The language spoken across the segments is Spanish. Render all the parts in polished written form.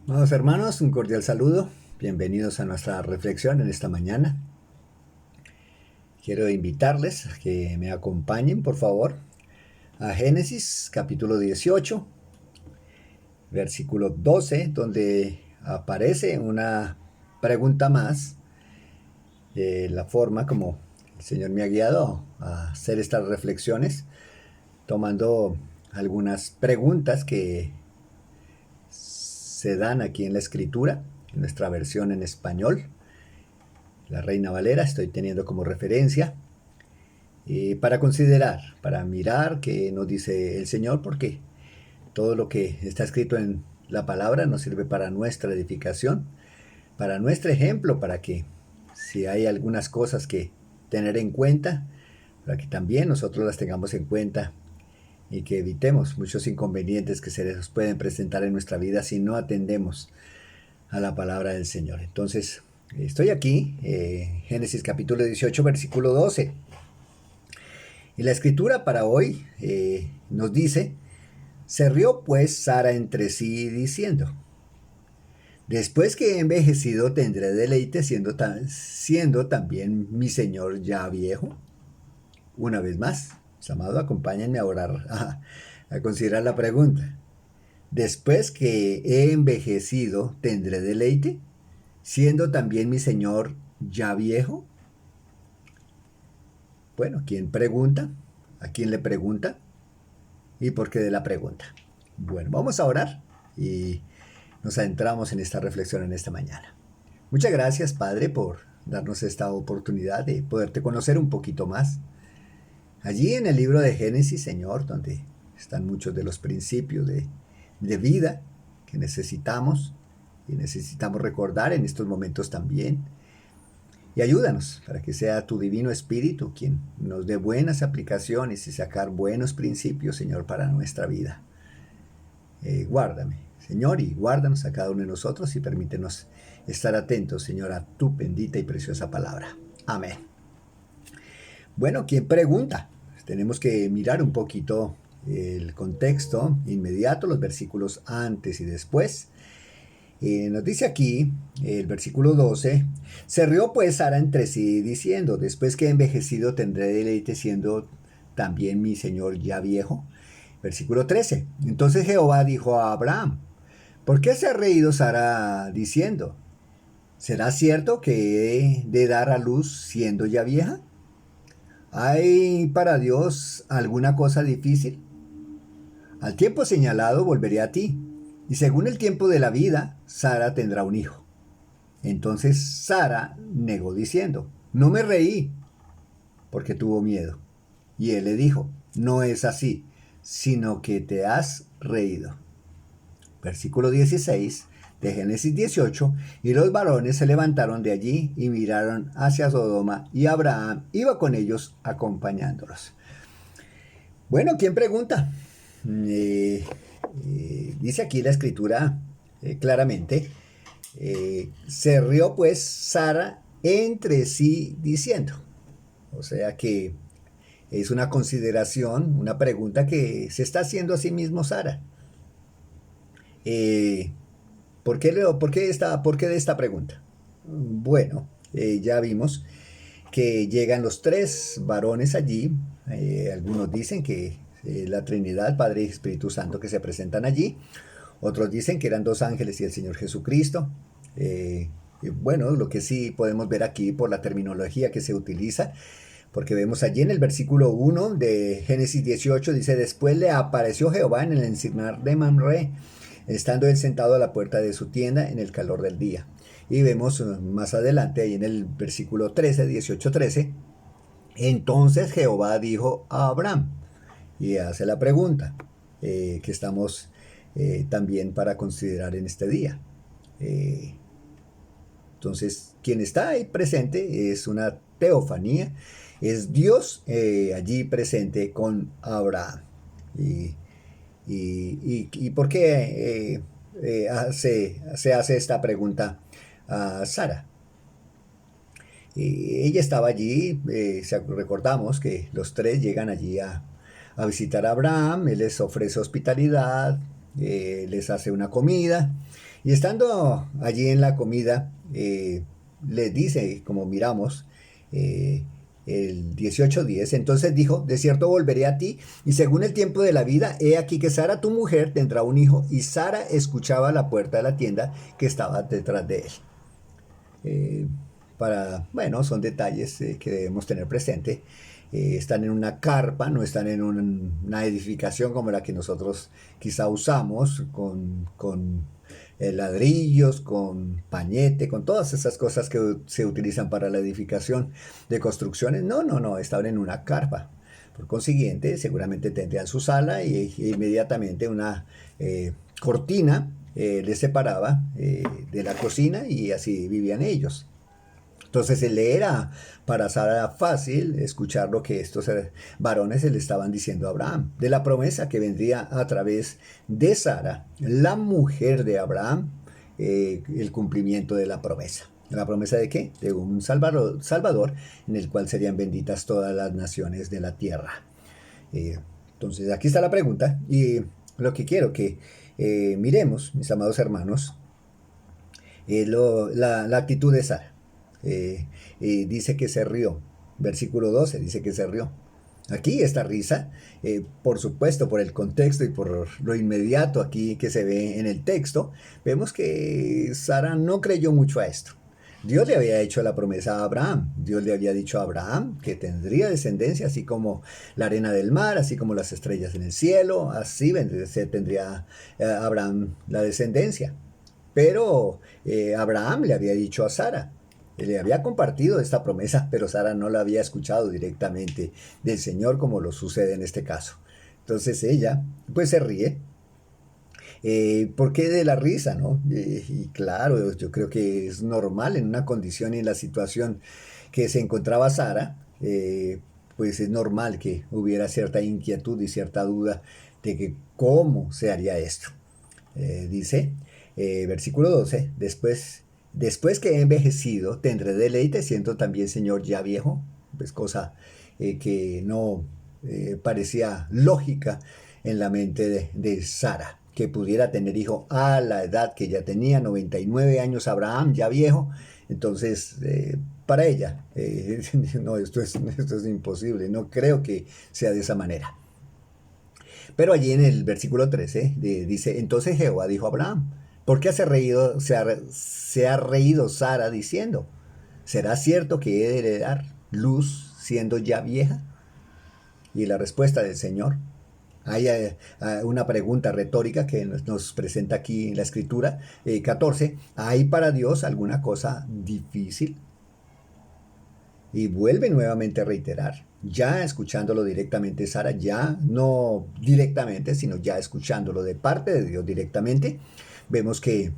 Amados hermanos, un cordial saludo. Bienvenidos a nuestra reflexión en esta mañana. Quiero invitarles a que me acompañen, por favor, a Génesis capítulo 18, versículo 12, donde aparece una pregunta más de la forma como el Señor me ha guiado a hacer estas reflexiones, tomando algunas preguntas que se dan aquí en la escritura, en nuestra versión en español. La Reina Valera estoy teniendo como referencia para considerar, para mirar qué nos dice el Señor, porque todo lo que está escrito en la palabra nos sirve para nuestra edificación, para nuestro ejemplo, para que si hay algunas cosas que tener en cuenta, para que también nosotros las tengamos en cuenta y que evitemos muchos inconvenientes que se nos pueden presentar en nuestra vida si no atendemos a la palabra del Señor. Entonces, estoy aquí, Génesis capítulo 18, versículo 12. Y la escritura para hoy nos dice: se rió pues Sara entre sí diciendo: después que he envejecido tendré deleite siendo también mi señor ya viejo. Una vez más, mis amados, acompáñenme a orar, a considerar la pregunta. Después que he envejecido tendré deleite siendo también mi señor ya viejo. Bueno, ¿quién pregunta? ¿A quién le pregunta? ¿Y por qué de la pregunta? Bueno, vamos a orar y nos adentramos en esta reflexión en esta mañana. Muchas gracias, Padre, por darnos esta oportunidad de poderte conocer un poquito más. Allí en el libro de Génesis, Señor, donde están muchos de los principios de vida que necesitamos y necesitamos recordar en estos momentos también. Y ayúdanos para que sea tu divino Espíritu quien nos dé buenas aplicaciones y sacar buenos principios, Señor, para nuestra vida. Guárdame, Señor, y guárdanos a cada uno de nosotros y permítenos estar atentos, Señor, a tu bendita y preciosa palabra. Amén. Bueno, ¿quién pregunta? Tenemos que mirar un poquito el contexto inmediato, los versículos antes y después. Nos dice aquí, el versículo 12, se rió pues Sara entre sí diciendo: después que he envejecido tendré deleite siendo también mi señor ya viejo. Versículo 13, entonces Jehová dijo a Abraham: ¿por qué se ha reído Sara diciendo: ¿será cierto que he de dar a luz siendo ya vieja? ¿Hay para Dios alguna cosa difícil? Al tiempo señalado volveré a ti, y según el tiempo de la vida, Sara tendrá un hijo. Entonces Sara negó diciendo: no me reí, porque tuvo miedo. Y él le dijo: no es así, sino que te has reído. Versículo 16 de Génesis 18, y los varones se levantaron de allí y miraron hacia Sodoma, y Abraham iba con ellos acompañándolos. Bueno, ¿quién pregunta? Dice aquí la escritura claramente: se rió pues Sara entre sí diciendo. O sea que es una consideración, una pregunta que se está haciendo a sí mismo Sara. ¿Por qué de esta pregunta? Bueno, ya vimos que llegan los tres varones allí. Algunos dicen que la Trinidad, Padre y Espíritu Santo, que se presentan allí. Otros dicen que eran dos ángeles y el Señor Jesucristo. Bueno, lo que sí podemos ver aquí por la terminología que se utiliza, porque vemos allí en el versículo 1 de Génesis 18, dice: después le apareció Jehová en el encinar de Mamre, estando él sentado a la puerta de su tienda en el calor del día. Y vemos más adelante, ahí en el versículo 13, 18, 13, entonces Jehová dijo a Abraham, y hace la pregunta que estamos también para considerar en este día. Entonces, quien está ahí presente es una teofanía, es Dios allí presente con Abraham. ¿Y por qué se hace esta pregunta a Sara? Ella estaba allí, recordamos que los tres llegan allí a visitar a Abraham, él les ofrece hospitalidad, les hace una comida y estando allí en la comida, les dice, como miramos, eh, el 18:10, entonces dijo, de cierto volveré a ti, y según el tiempo de la vida, he aquí que Sara tu mujer tendrá un hijo, y Sara escuchaba a la puerta de la tienda que estaba detrás de él. Eh, bueno, son detalles que debemos tener presente. Están en una carpa, no están en una edificación como la que nosotros quizá usamos, con ladrillos, con pañete, con todas esas cosas que se utilizan para la edificación de construcciones. No, no, no, estaban en una carpa. Por consiguiente, seguramente tendrían su sala y inmediatamente una cortina les separaba de la cocina y así vivían ellos. Entonces le era para Sara fácil escuchar lo que estos varones se le estaban diciendo a Abraham, de la promesa que vendría a través de Sara, la mujer de Abraham, el cumplimiento de la promesa. ¿La promesa de qué? De un Salvador en el cual serían benditas todas las naciones de la tierra. Entonces aquí está la pregunta y lo que quiero que miremos, mis amados hermanos, la actitud de Sara. Dice que se rió. Versículo 12 dice que se rió. Aquí esta risa, por supuesto, por el contexto y por lo inmediato aquí que se ve en el texto, vemos que Sara no creyó mucho a esto. Dios le había hecho la promesa a Abraham. Dios le había dicho a Abraham que tendría descendencia, así como la arena del mar, así como las estrellas en el cielo, así tendría Abraham la descendencia. Pero Abraham le había dicho a Sara, le había compartido esta promesa, pero Sara no la había escuchado directamente del Señor como lo sucede en este caso. Entonces ella pues se ríe. ¿Por qué de la risa, no? Y claro, yo creo que es normal en una condición y en la situación que se encontraba Sara, pues es normal que hubiera cierta inquietud y cierta duda de que cómo se haría esto. Dice, versículo 12, después que he envejecido, tendré deleite, siendo también Señor ya viejo, pues cosa que no parecía lógica en la mente de Sara, que pudiera tener hijo a la edad que ya tenía, 99 años Abraham, ya viejo. Entonces, para ella, no, esto es imposible, no creo que sea de esa manera. Pero allí en el versículo 13 dice, entonces Jehová dijo a Abraham, ¿por qué se ha reído Sara diciendo, ¿será cierto que he de heredar luz siendo ya vieja? Y la respuesta del Señor, hay una pregunta retórica que nos presenta aquí en la escritura, 14, ¿hay para Dios alguna cosa difícil? Y vuelve nuevamente a reiterar, ya escuchándolo directamente Sara, ya no directamente, sino ya escuchándolo de parte de Dios directamente, vemos que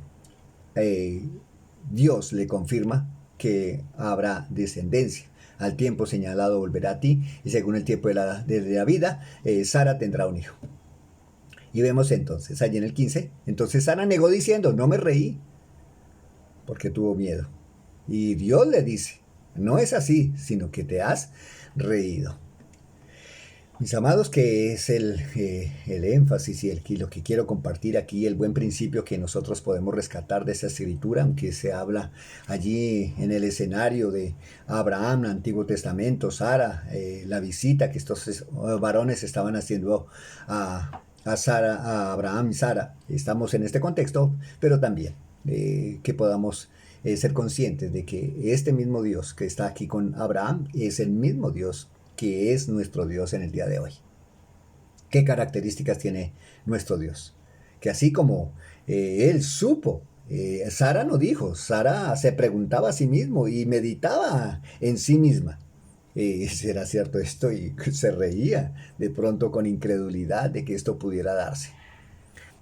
Dios le confirma que habrá descendencia. Al tiempo señalado volverá a ti, y según el tiempo de la vida, Sara tendrá un hijo. Y vemos entonces, allí en el 15, entonces Sara negó diciendo, no me reí, porque tuvo miedo. Y Dios le dice, no es así, sino que te has reído. Mis amados, que es el énfasis y lo que quiero compartir aquí, el buen principio que nosotros podemos rescatar de esa escritura, aunque se habla allí en el escenario de Abraham, Antiguo Testamento, Sara, la visita que estos varones estaban haciendo a Abraham y Sara. Estamos en este contexto, pero también que podamos ser conscientes de que este mismo Dios que está aquí con Abraham es el mismo Dios que es nuestro Dios en el día de hoy. ¿Qué características tiene nuestro Dios? Que así como él supo, Sara no dijo, Sara se preguntaba a sí mismo y meditaba en sí misma. ¿Será cierto esto? Y se reía de pronto con incredulidad de que esto pudiera darse.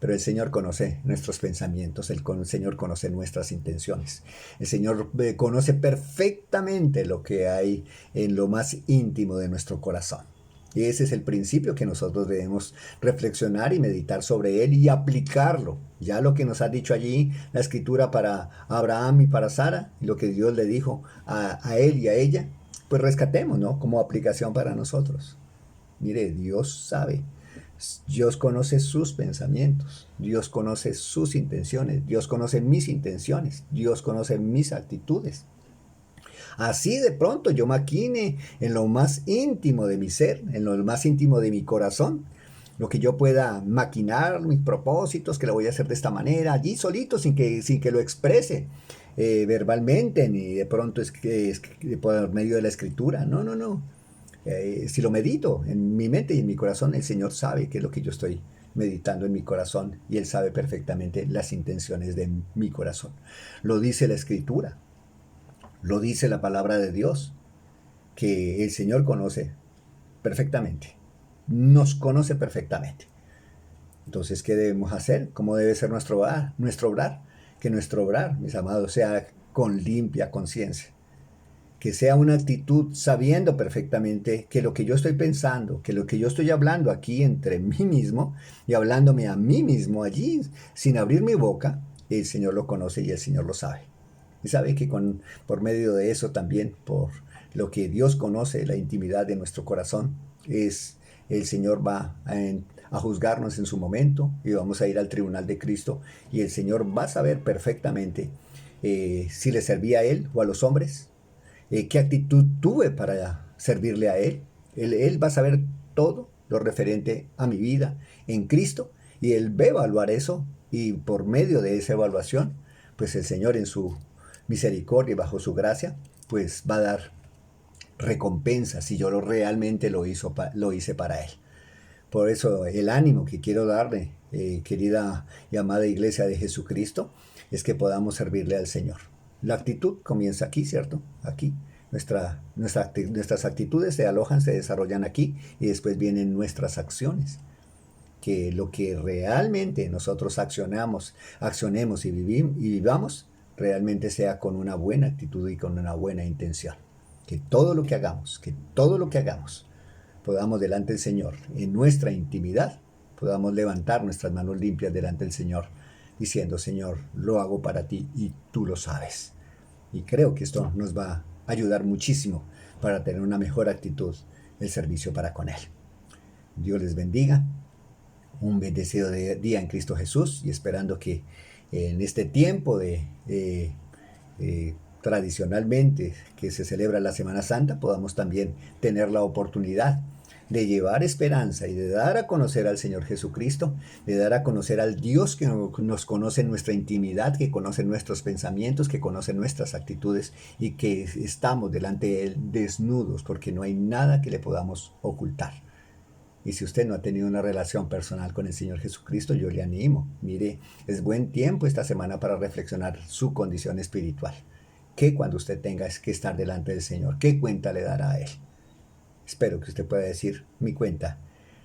Pero el Señor conoce nuestros pensamientos, el Señor conoce nuestras intenciones. El Señor conoce perfectamente lo que hay en lo más íntimo de nuestro corazón. Y ese es el principio que nosotros debemos reflexionar y meditar sobre él y aplicarlo. Ya lo que nos ha dicho allí la escritura para Abraham y para Sara, y lo que Dios le dijo a él y a ella, pues rescatemos, ¿no? Como aplicación para nosotros. Mire, Dios sabe Dios conoce sus pensamientos, Dios conoce sus intenciones, Dios conoce mis intenciones, Dios conoce mis actitudes. Así de pronto yo maquine en lo más íntimo de mi ser, en lo más íntimo de mi corazón, lo que yo pueda maquinar, mis propósitos, que lo voy a hacer de esta manera, allí solito, sin que lo exprese verbalmente, ni de pronto por medio de la escritura. No, no, no. Si lo medito en mi mente y en mi corazón, el Señor sabe qué es lo que yo estoy meditando en mi corazón y Él sabe perfectamente las intenciones de mi corazón. Lo dice la escritura, lo dice la palabra de Dios, que el Señor conoce perfectamente, nos conoce perfectamente. Entonces, ¿qué debemos hacer? ¿Cómo debe ser nuestro obrar? Que nuestro obrar, mis amados, sea con limpia conciencia. Que sea una actitud sabiendo perfectamente que lo que yo estoy pensando, que lo que yo estoy hablando aquí entre mí mismo y hablándome a mí mismo allí, sin abrir mi boca, el Señor lo conoce y el Señor lo sabe. Y sabe que por medio de eso también, por lo que Dios conoce, la intimidad de nuestro corazón, el Señor va a juzgarnos en su momento y vamos a ir al tribunal de Cristo y el Señor va a saber perfectamente si le servía a Él o a los hombres, qué actitud tuve para servirle a Él. Él va a saber todo lo referente a mi vida en Cristo y Él va a evaluar eso y por medio de esa evaluación, pues el Señor en su misericordia y bajo su gracia, pues va a dar recompensa si yo realmente lo hice para Él. Por eso el ánimo que quiero darle, querida y amada Iglesia de Jesucristo, es que podamos servirle al Señor. La actitud comienza aquí, ¿cierto? Aquí. Nuestras actitudes se alojan, se desarrollan aquí y después vienen nuestras acciones. Que lo que realmente nosotros accionemos y vivamos, realmente sea con una buena actitud y con una buena intención. Que todo lo que hagamos, podamos delante del Señor, en nuestra intimidad, podamos levantar nuestras manos limpias delante del Señor, diciendo, Señor, lo hago para ti y tú lo sabes. Y creo que esto nos va a ayudar muchísimo para tener una mejor actitud, el servicio para con Él. Dios les bendiga. Un bendecido día en Cristo Jesús y esperando que en este tiempo tradicionalmente que se celebra la Semana Santa podamos también tener la oportunidad de llevar esperanza y de dar a conocer al Señor Jesucristo, de dar a conocer al Dios que nos conoce en nuestra intimidad, que conoce nuestros pensamientos, que conoce nuestras actitudes y que estamos delante de Él desnudos porque no hay nada que le podamos ocultar. Y si usted no ha tenido una relación personal con el Señor Jesucristo, yo le animo. Mire, es buen tiempo esta semana para reflexionar su condición espiritual. ¿Qué cuando usted tenga que estar delante del Señor? ¿Qué cuenta le dará a Él? Espero que usted pueda decir, mi cuenta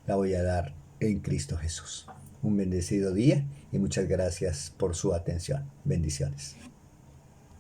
la voy a dar en Cristo Jesús. Un bendecido día y muchas gracias por su atención. Bendiciones.